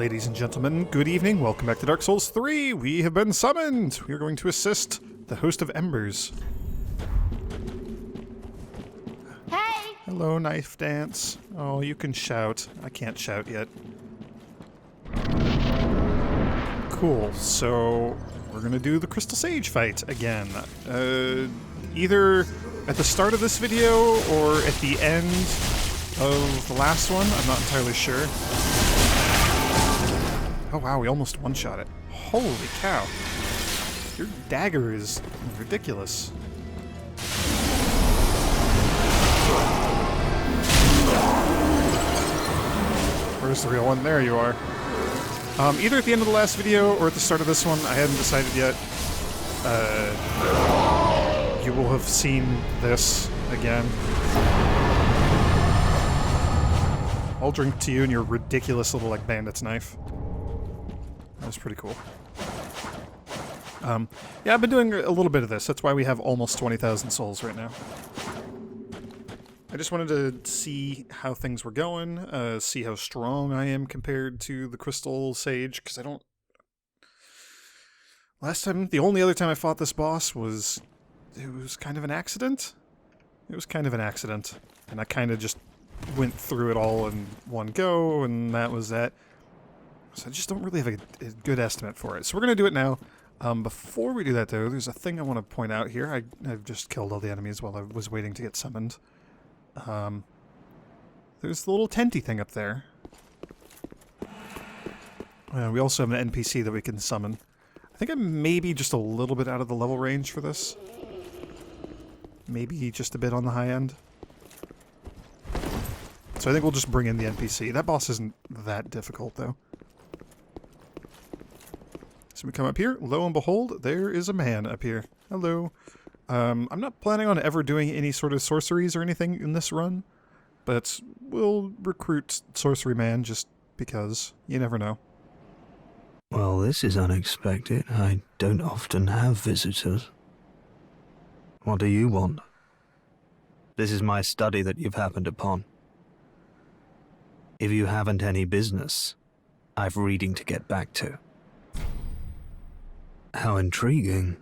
Ladies and gentlemen, good evening. Welcome back to Dark Souls 3. We have been summoned. We are going to assist the host of Embers. Hey! Hello, Knife Dance. Oh, you can shout. I can't shout yet. Cool, so we're gonna do the Crystal Sage fight again. Either at the start of this video or at the end of the last one. I'm not entirely sure. Oh wow, we almost one-shot it. Holy cow. Your dagger is ridiculous. Where's the real one? There you are. Either at the end of the last video or at the start of this one, I hadn't decided yet. You will have seen this again. I'll drink to you and your ridiculous little, like, bandit's knife. That was pretty cool. Yeah, I've been doing a little bit of this. That's why we have almost 20,000 souls right now. I just wanted to see how things were going, see how strong I am compared to the Crystal Sage, because I don't... Last time, the only other time I fought this boss was... It was kind of an accident? It was kind of an accident. And I kind of just went through it all in one go, and that was that. So I just don't really have a good estimate for it. So we're going to do it now. Before we do that, though, there's a thing I want to point out here. I've just killed all the enemies while I was waiting to get summoned. There's the little tenty thing up there. We also have an NPC that we can summon. I think I'm maybe just a little bit out of the level range for this. Maybe just a bit on the high end. So I think we'll just bring in the NPC. That boss isn't that difficult, though. So we come up here, lo and behold, there is a man up here. Hello. I'm not planning on ever doing any sort of sorceries or anything in this run, but we'll recruit Sorcery Man just because. You never know. Well, this is unexpected. I don't often have visitors. What do you want? This is my study that you've happened upon. If you haven't any business, I've reading to get back to. How intriguing.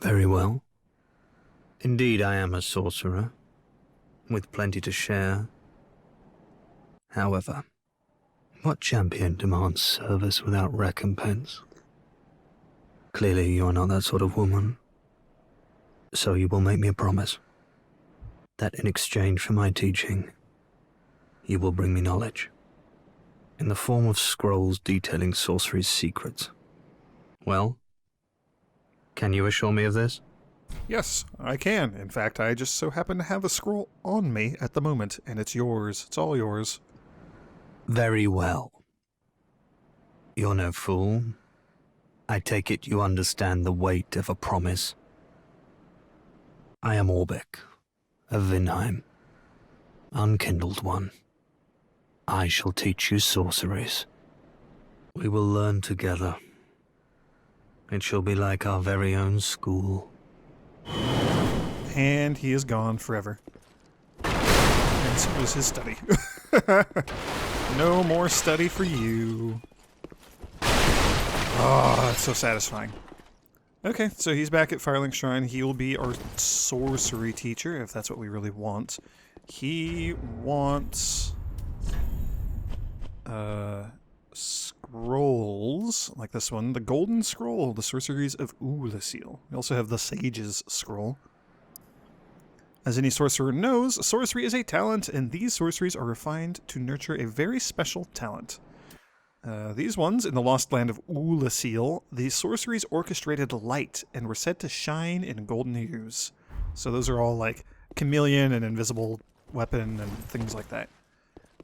Very well. Indeed, I am a sorcerer, with plenty to share. However, what champion demands service without recompense? Clearly, you're not that sort of woman. So you will make me a promise, that in exchange for my teaching, you will bring me knowledge, in the form of scrolls detailing sorcery's secrets. Well, can you assure me of this? Yes, I can. In fact, I just so happen to have a scroll on me at the moment, and it's yours. It's all yours. Very well. You're no fool. I take it you understand the weight of a promise. I am Orbeck, of Vinheim, unkindled one. I shall teach you sorceries. We will learn together. It shall be like our very own school. And he is gone forever. And so is his study. No more study for you. Oh, that's so satisfying. Okay, so he's back at Firelink Shrine. He will be our sorcery teacher, if that's what we really want. He wants... scrolls, like this one. The Golden Scroll, the Sorceries of Ulasil. We also have the Sage's Scroll. As any sorcerer knows, sorcery is a talent, and these sorceries are refined to nurture a very special talent. These ones, in the lost land of Ulasil, these sorceries orchestrated light and were said to shine in golden hues. So those are all like chameleon and invisible weapon and things like that.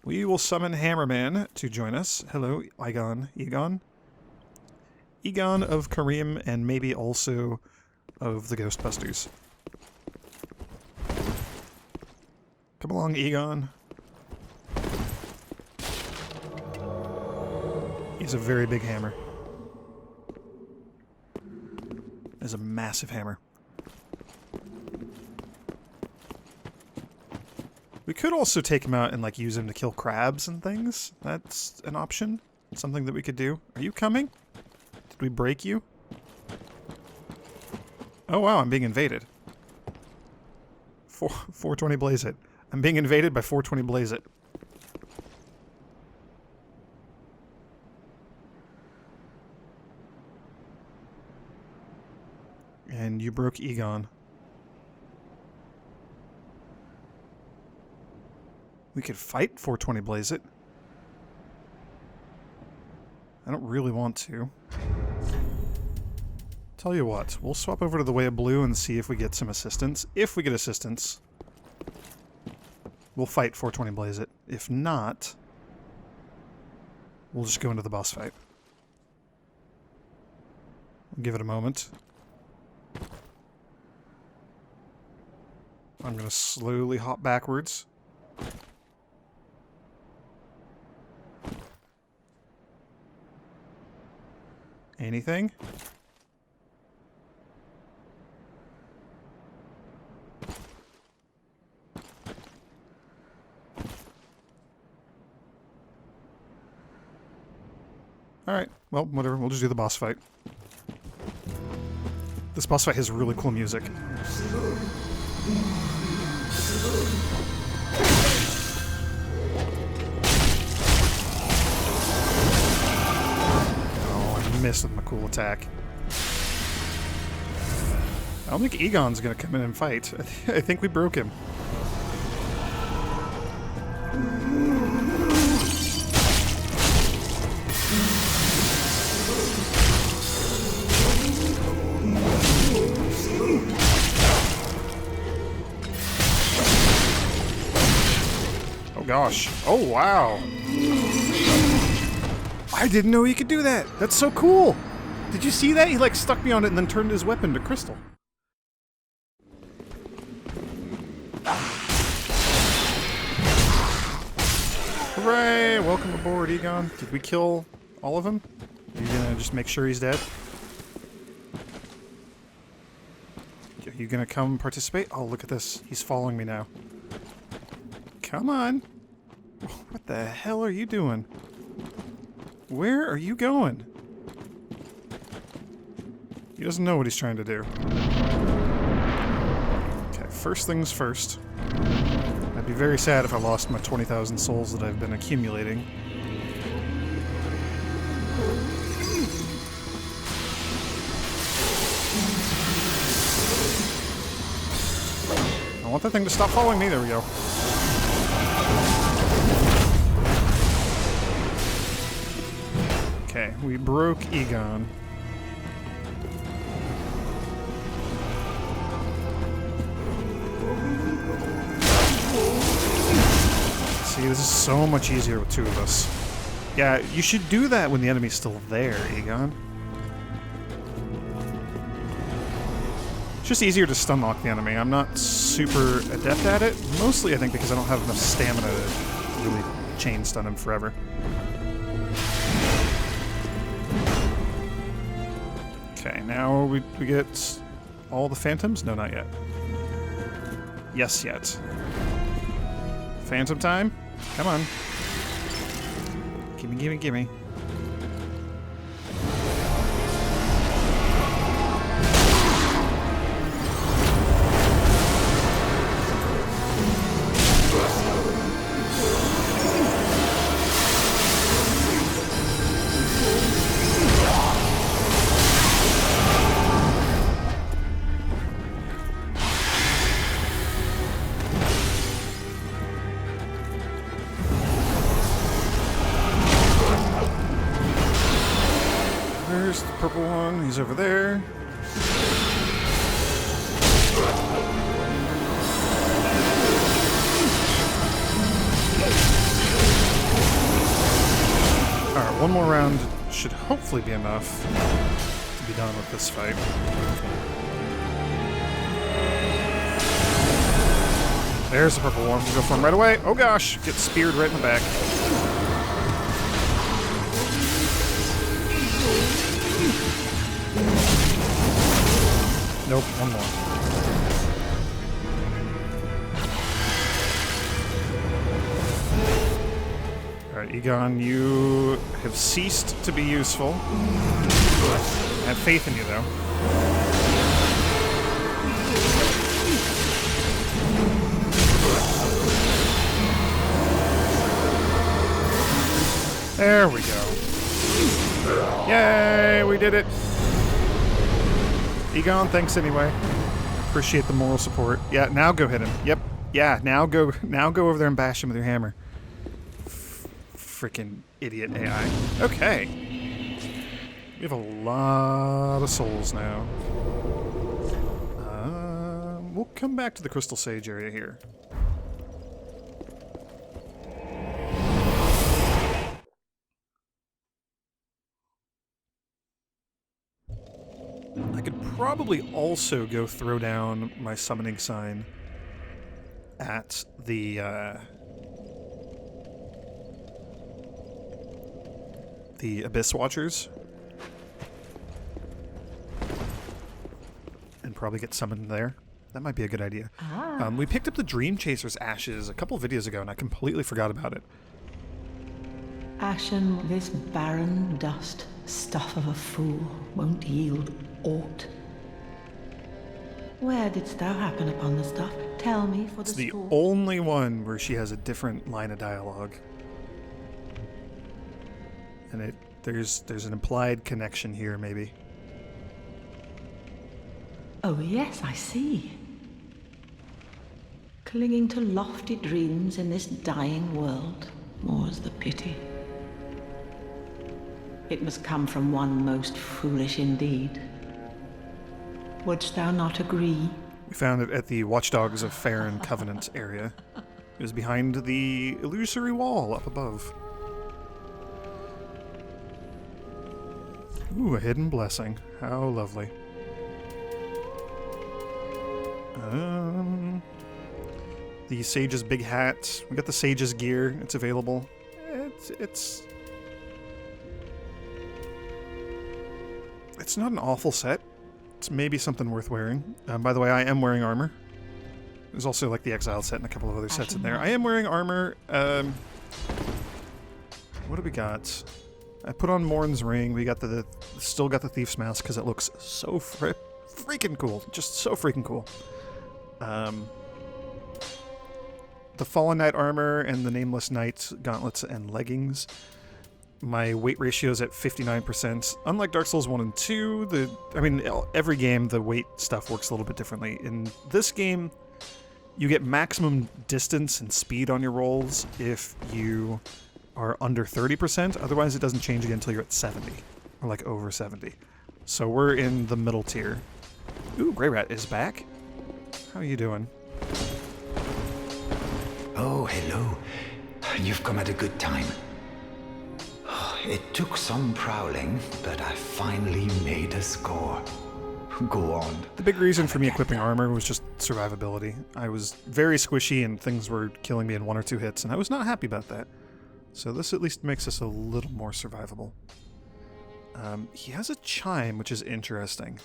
We will summon Hammerman to join us. Hello, Egon. Egon? Egon of Karim, and maybe also of the Ghostbusters. Come along, Egon. He's a very big hammer. It's a massive hammer. We could also take him out and, like, use him to kill crabs and things. That's an option. Something that we could do. Are you coming? Did we break you? Oh, wow, I'm being invaded. 420 Blaze It. I'm being invaded by 420 Blaze It. And you broke Egon. We could fight 420 Blaze It. I don't really want to. Tell you what, we'll swap over to the Way of Blue and see if we get some assistance. If we get assistance, we'll fight 420 Blaze It. If not, we'll just go into the boss fight. I'll give it a moment. I'm going to slowly hop backwards. Anything? Alright, well, whatever. We'll just do the boss fight. This boss fight has really cool music. Oh, I missed with my cool attack. I don't think Egon's gonna come in and fight. I think we broke him. Gosh. Oh, wow. I didn't know he could do that. That's so cool. Did you see that? He, like, stuck me on it and then turned his weapon to crystal. Hooray! Welcome aboard, Egon. Did we kill all of them? Are you gonna just make sure he's dead? Are you gonna come participate? Oh, look at this. He's following me now. Come on. What the hell are you doing? Where are you going? He doesn't know what he's trying to do. Okay, first things first. I'd be very sad if I lost my 20,000 souls that I've been accumulating. I want that thing to stop following me. There we go. Okay, we broke Egon. See, this is so much easier with two of us. Yeah, you should do that when the enemy's still there, Egon. It's just easier to stun lock the enemy. I'm not super adept at it. Mostly, I think, because I don't have enough stamina to really chain stun him forever. Okay, now we get all the phantoms? No, not yet. Yes, yet. Phantom time? Come on. Gimme, gimme, gimme. There's the purple one. He's over there. Alright, one more round should hopefully be enough to be done with this fight. There's the purple one. We'll go for him right away. Oh gosh! Get speared right in the back. Nope, one more. Alright, Egon, you have ceased to be useful. I have faith in you, though. There we go. Yay, we did it. Egon, thanks anyway. Appreciate the moral support. Yeah, now go hit him. Yep. Yeah, now go over there and bash him with your hammer. Freaking idiot AI. Okay. We have a lot of souls now. We'll come back to the Crystal Sage area here. I could probably also go throw down my summoning sign at the Abyss Watchers. And probably get summoned there. That might be a good idea. We picked up the Dream Chaser's ashes a couple videos ago, and I completely forgot about it. Ashen, this barren dust, stuff of a fool, won't yield aught. Where didst thou happen upon the stuff? Tell me, for It's the the sport. only one where she has a different line of dialogue. And there's an implied connection here, maybe. Oh yes, I see. Clinging to lofty dreams in this dying world, more's the pity. It must come from one most foolish indeed. Wouldst thou not agree? We found it at the Watchdogs of Farron Covenant area. It was behind the illusory wall up above. Ooh, a hidden blessing. How lovely. The Sage's big hat. We got the Sage's gear. It's available. It's not an awful set. It's maybe something worth wearing. By the way, I am wearing armor. There's also like the Exile set and a couple of other sets in there. I am wearing armor. What do we got? I put on Morn's ring. We got still got the Thief's mask because it looks so freaking cool. Just so freaking cool. The Fallen Knight armor and the Nameless Knight gauntlets and leggings. My weight ratio is at 59%. Unlike Dark Souls 1 and 2, every game the weight stuff works a little bit differently. In this game, you get maximum distance and speed on your rolls if you are under 30%. Otherwise, it doesn't change again until you're at 70, or like over 70. So we're in the middle tier. Ooh, Grey Rat is back. How are you doing? Oh, hello. You've come at a good time. It took some prowling, but I finally made a score. Go on. The big reason for me equipping armor was just survivability. I was very squishy and things were killing me in 1 or 2 hits, and I was not happy about that. So this at least makes us a little more survivable. He has a chime, which is interesting.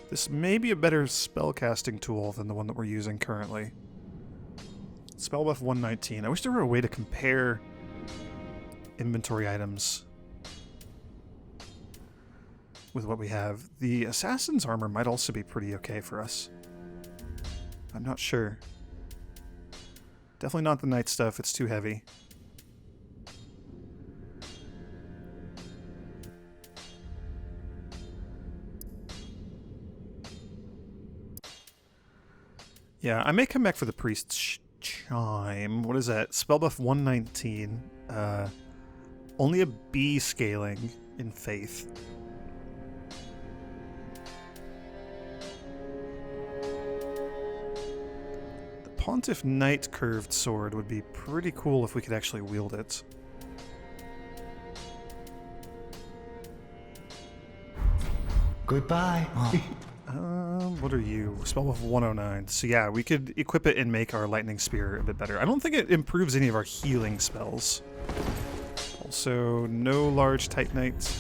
This may be a better spellcasting tool than the one that we're using currently. Spell buff 119. I wish there were a way to compare inventory items with what we have. The Assassin's armor might also be pretty okay for us. I'm not sure. Definitely not the Knight stuff. It's too heavy. Yeah, I may come back for the Priest's Chime. What is that? Spell buff 119. Only a B scaling in Faith. The Pontiff Knight curved sword would be pretty cool if we could actually wield it. Goodbye. Oh. What are you? Spell buff 109. So yeah, we could equip it and make our lightning spear a bit better. I don't think it improves any of our healing spells. Also, no large Titanite.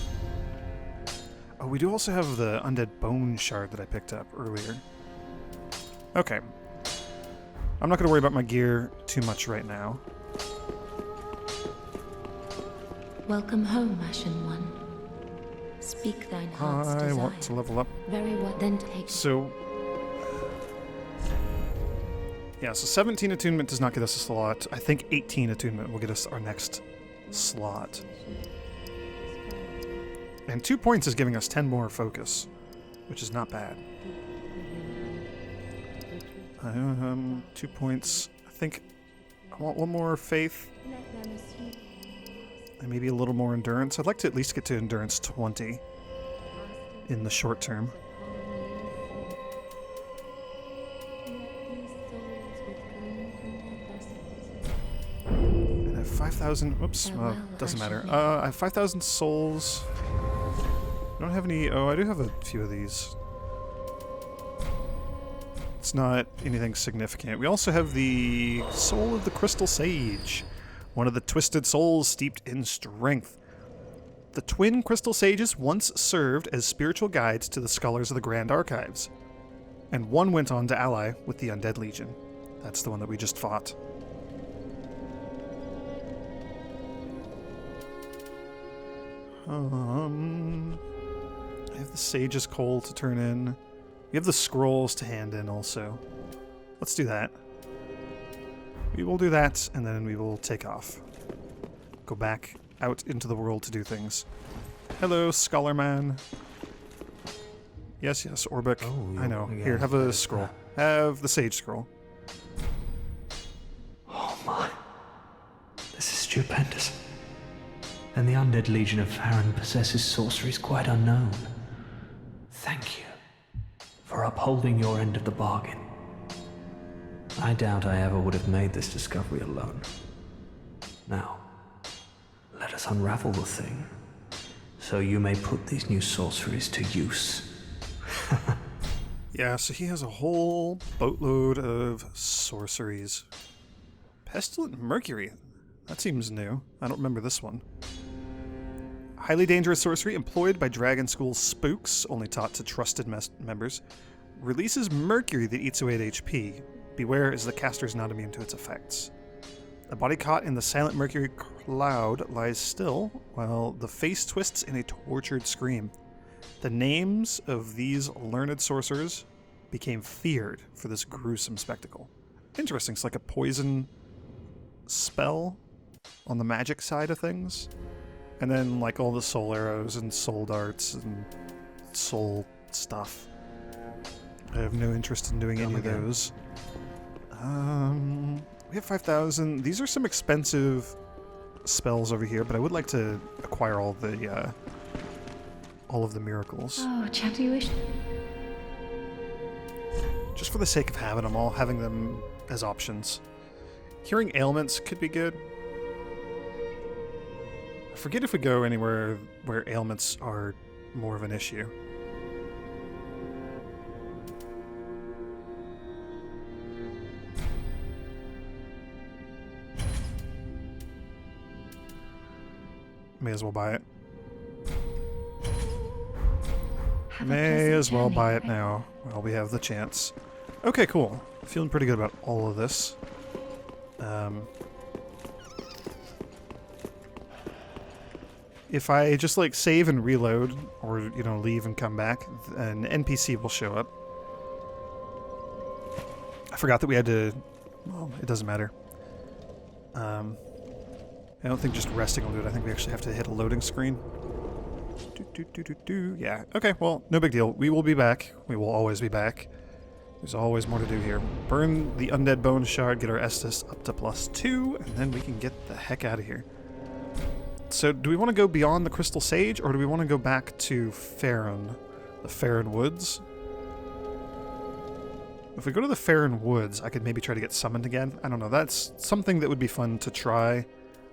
Oh, we do also have the Undead Bone Shard that I picked up earlier. Okay. I'm not going to worry about my gear too much right now. Welcome home, Ashen One. Speak thine heart's desire. I want to level up. Very well, then take. So, yeah, so 17 attunement does not get us a slot. I think 18 attunement will get us our next slot. And 2 points is giving us 10 more focus, which is not bad. 2 points. I think I want 1 more faith. And maybe a little more endurance. I'd like to at least get to endurance 20 in the short term. And I have 5,000. Whoops. Doesn't matter. I have 5,000 souls. I don't have any. Oh, I do have a few of these. It's not anything significant. We also have the Soul of the Crystal Sage, one of the twisted souls steeped in strength. The twin Crystal Sages once served as spiritual guides to the scholars of the Grand Archives, and one went on to ally with the Undead Legion. That's the one that we just fought. I have the Sage's Coal to turn in. We have the scrolls to hand in also. Let's do that. We will do that, and then we will take off. Go back out into the world to do things. Hello, Scholar Man. Yes, yes, Orbic. Oh, I know. yeah, Here, have a scroll. Have the Sage Scroll. Oh my. This is stupendous. And the Undead Legion of Farron possesses sorceries quite unknown. Thank you for upholding your end of the bargain. I doubt I ever would have made this discovery alone. Now, let us unravel the thing, so you may put these new sorceries to use. Yeah, so he has a whole boatload of sorceries. Pestilent Mercury. That seems new. I don't remember this one. Highly dangerous sorcery employed by Dragon School spooks, only taught to trusted members. Releases mercury that eats away at HP. Beware as the caster is not immune to its effects. A body caught in the silent mercury cloud lies still, while the face twists in a tortured scream. The names of these learned sorcerers became feared for this gruesome spectacle. Interesting, it's like a poison spell on the magic side of things. And then like all the soul arrows and soul darts and soul stuff. I have no interest in doing any of those. We have 5,000. These are some expensive spells over here, but I would like to acquire all of the miracles. Oh, chap, do you wish? Just for the sake of having them all, having them as options. Curing ailments could be good. I forget if we go anywhere where ailments are more of an issue. May as well buy it. May as well buy it now while we have the chance. Okay, cool. Feeling pretty good about all of this. If I just like save and reload, or you know, leave and come back, an NPC will show up. I forgot that we had to. Well, it doesn't matter. I don't think just resting will do it. I think we actually have to hit a loading screen. Yeah. Okay. Well, no big deal. We will be back. We will always be back. There's always more to do here. Burn the undead bone shard, get our Estus up to +2, and then we can get the heck out of here. So, do we want to go beyond the Crystal Sage, or do we want to go back to Farron, the Farron Woods? If we go to the Farron Woods, I could maybe try to get summoned again. I don't know. That's something that would be fun to try. I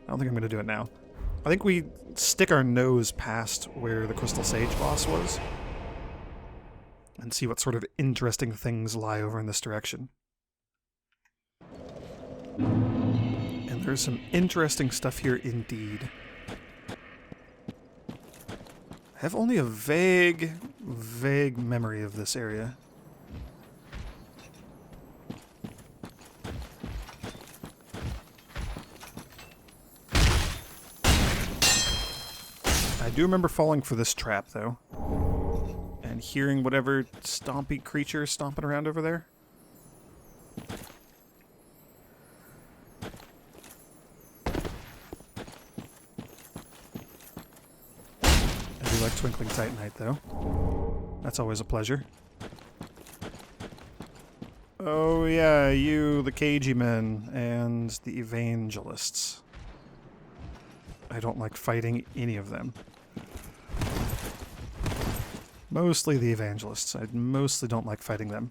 don't think I'm going to do it now. I think we stick our nose past where the Crystal Sage boss was and see what sort of interesting things lie over in this direction. And there's some interesting stuff here indeed. I have only a vague memory of this area. do remember falling for this trap, though. And hearing whatever stompy creature is stomping around over there. I do like Twinkling Titanite, though. That's always a pleasure. Oh yeah, you, the cagey men, and the evangelists. I don't like fighting any of them. Mostly the evangelists. I mostly don't like fighting them.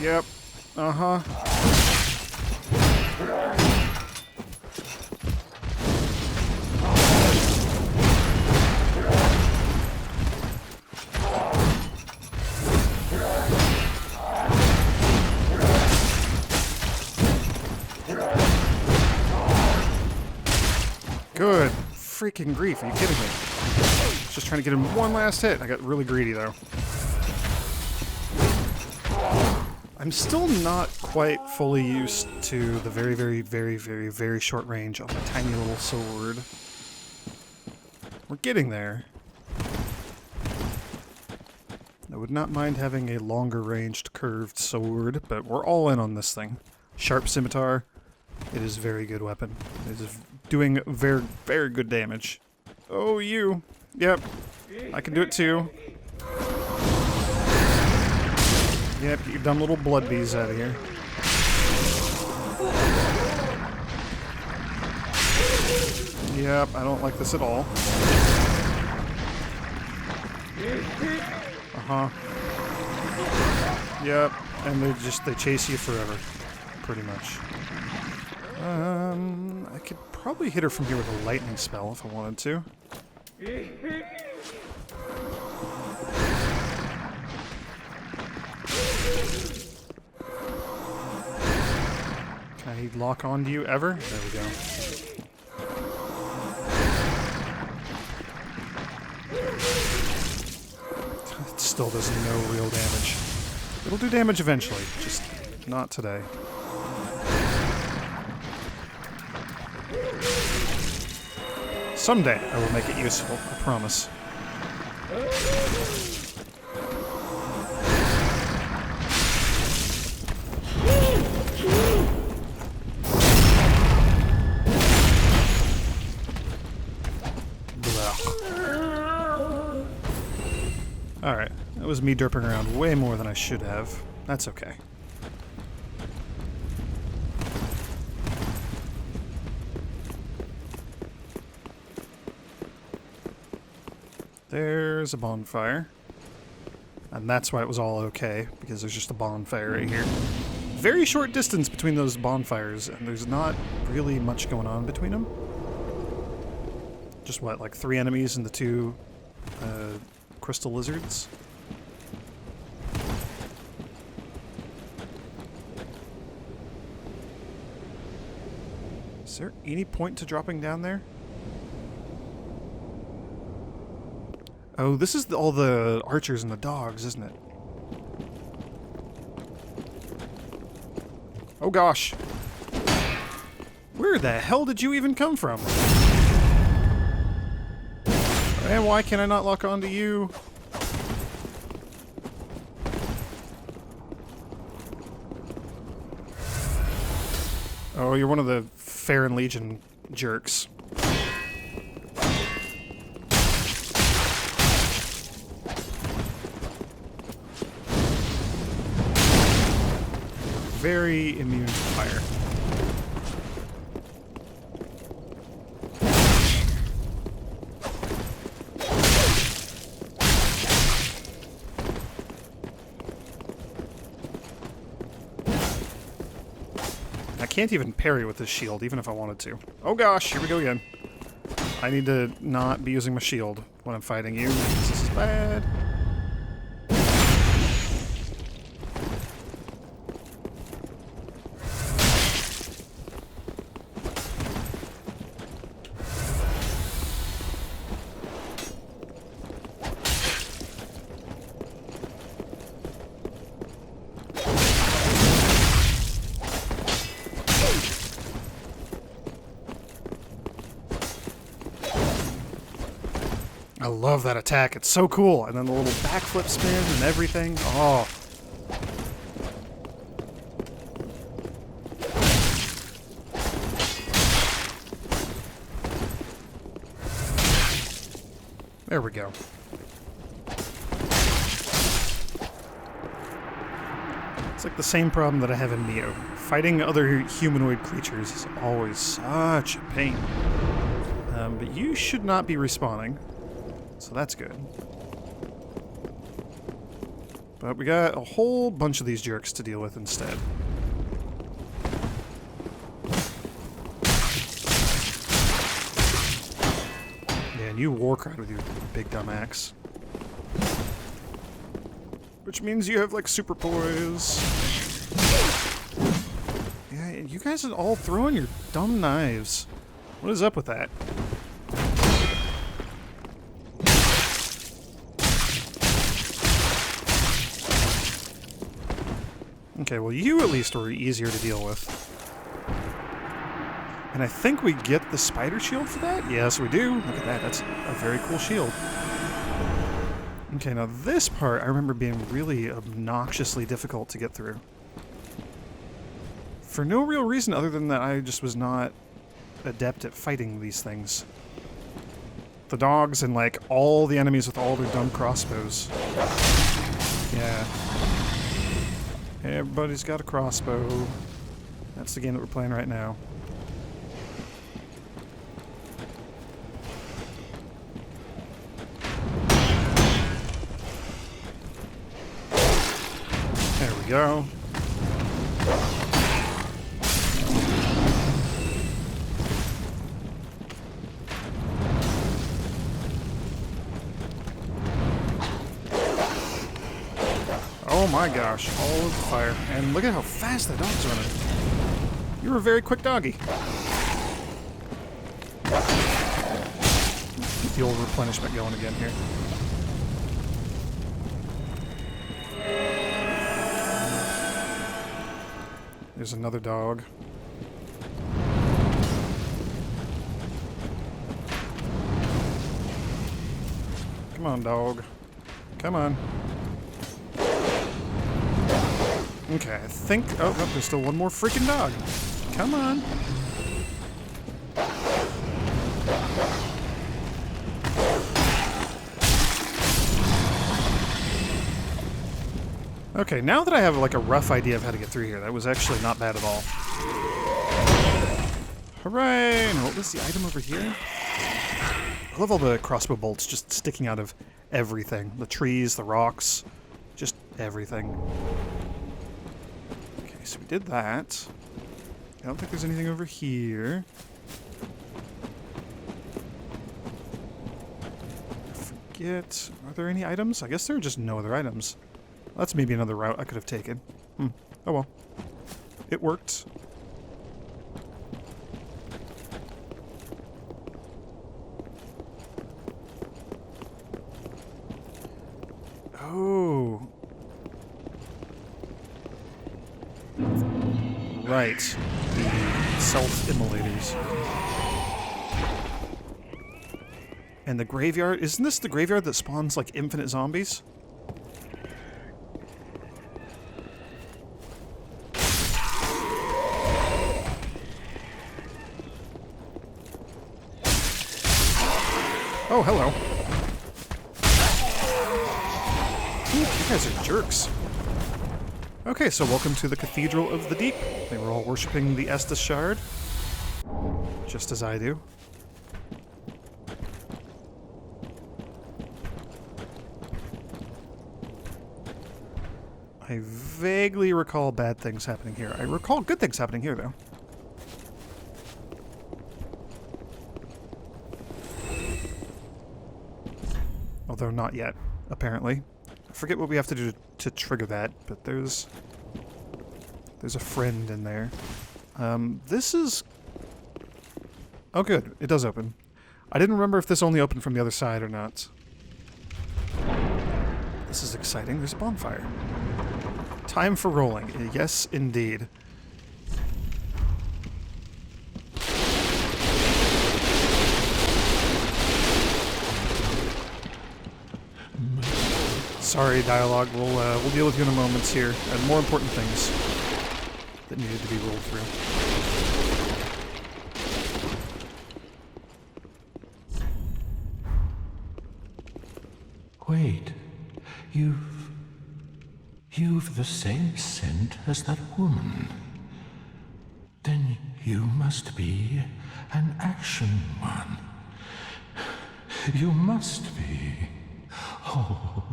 Yep. Uh-huh. Good freaking grief, are you kidding me? Just trying to get him one last hit. I got really greedy, though. I'm still not quite fully used to the very short range on my tiny little sword. We're getting there. I would not mind having a longer ranged curved sword, but we're all in on this thing. Sharp scimitar. It is a very good weapon. It is doing very good damage. Oh, you. Yep. I can do it too. Yep, get your dumb little blood bees out of here. Yep, I don't like this at all. Uh-huh. Yep, and they chase you forever. Pretty much. I could probably hit her from here with a lightning spell if I wanted to. Can I lock onto you ever? There we go. It still does no real damage. It'll do damage eventually, just not today. Someday I will make it useful, I promise. Alright, that was me derping around way more than I should have. That's okay. There's a bonfire. And that's why it was all okay, because there's just a bonfire right here. Very short distance between those bonfires, and there's not really much going on between them. Just what, like 3 enemies and the 2 crystal lizards? Is there any point to dropping down there? Oh, this is all the archers and the dogs, isn't it? Oh gosh. Where the hell did you even come from? And why can I not lock onto you? Oh, you're one of the Farron Legion jerks. Very immune to fire. I can't even parry with this shield, even if I wanted to. Oh gosh, here we go again. I need to not be using my shield when I'm fighting you, because this is bad. I love that attack. It's so cool. And then the little backflip spin and everything. Oh. There we go. It's like the same problem that I have in Neo. Fighting other humanoid creatures is always such a pain. But you should not be respawning. So that's good. But we got a whole bunch of these jerks to deal with instead. Yeah, and you warcry with your big dumb axe. Which means you have like super poise. Yeah, and you guys are all throwing your dumb knives. What is up with that? Okay, well you at least were easier to deal with. And I think we get the spider shield for that? Yes, we do. Look at that. That's a very cool shield. Okay, now this part I remember being really obnoxiously difficult to get through. For no real reason other than that I just was not adept at fighting these things. The dogs and like all the enemies with all their dumb crossbows. Yeah. Everybody's got a crossbow. That's the game that we're playing right now. There we go. Oh my gosh, all of the fire. And look at how fast that dog's running. You're a very quick doggy. Keep the old replenishment going again here. There's another dog. Come on, dog. Come on. Okay, I think... Oh, no, there's still one more freaking dog. Come on. Okay, now that I have like a rough idea of how to get through here, that was actually not bad at all. Hooray! And what was the item over here? I love all the crossbow bolts just sticking out of everything. The trees, the rocks, just everything. Okay, so we did that. I don't think there's anything over here. I forget. Are there any items? I guess there are just no other items. That's maybe another route I could have taken. Oh well. It worked. Oh. Right. The self-immolators. And the graveyard. Isn't this the graveyard that spawns like infinite zombies? Oh, hello. Ooh, you guys are jerks. Okay, so welcome to the Cathedral of the Deep. They were all worshipping the Estus Shard. Just as I do. I vaguely recall bad things happening here. I recall good things happening here, though. Although not yet, apparently. I forget what we have to do to trigger that, but there's a friend in there. This is... Oh good, it does open. I didn't remember if this only opened from the other side or not. This is exciting, there's a bonfire. Time for rolling, yes indeed. Sorry, dialogue. We'll deal with you in a moment here. And more important things that needed to be rolled through. Wait, you've the same scent as that woman. Then you must be an Ashen One. You must be. Oh,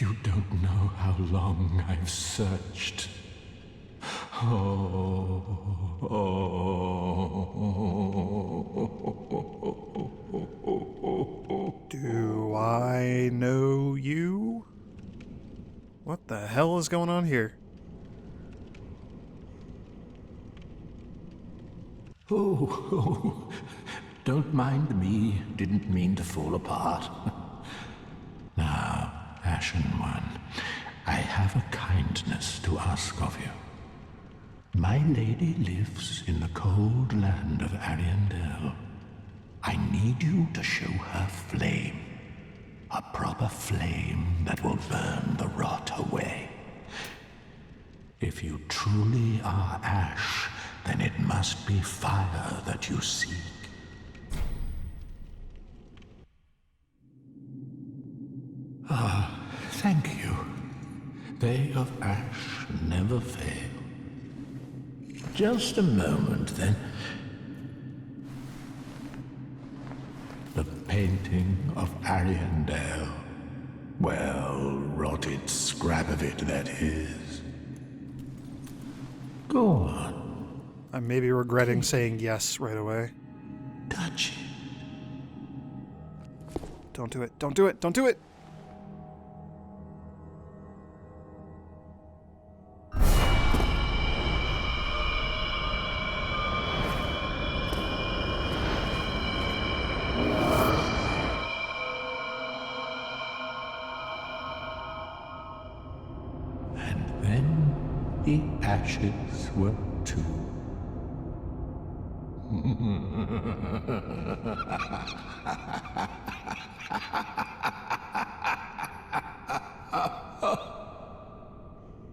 you don't know how long I've searched. Do I know you? What the hell is going on here? Oh, don't mind me. Didn't mean to fall apart. Now, Ashen One, I have a kindness to ask of you. My lady lives in the cold land of Ariandel. I need you to show her flame. A proper flame that will burn the rot away. If you truly are ash, then it must be fire that you seek. Ah, thank you. They of ash never fail. Just a moment, then. The painting of Ariandel. Well, rotted scrap of it, that is. Go on. I may be regretting saying yes right away. Touch it. Don't do it. Don't do it. Don't do it! And then the ashes were too.